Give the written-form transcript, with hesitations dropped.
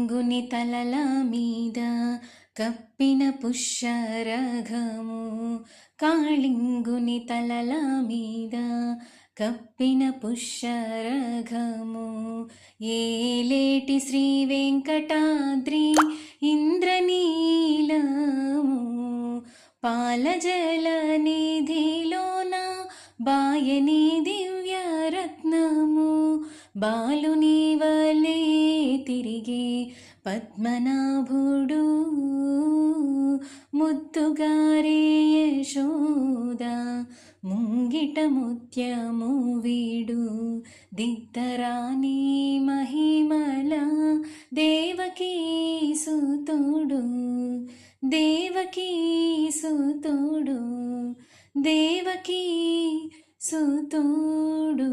కాళింగుని తలల మీద కప్పిన పుష్యరఘము, కాళింగుని తలల మీద కప్పిన పుష్యరఘము, ఏలేటి శ్రీ వెంకటాద్రి ఇంద్రనీలము, పాలజల నిధిలోన బాయని దివ్యరత్నము, బాలుని వలే తిరిగే పద్మనాభుడు, ముద్దుగారే యశోద ముంగిట ముత్యము వీడు, దిద్దరాని మహిమల దేవకీ సుతుడు, దేవకీ సుతుడు, దేవకీ సుతుడు.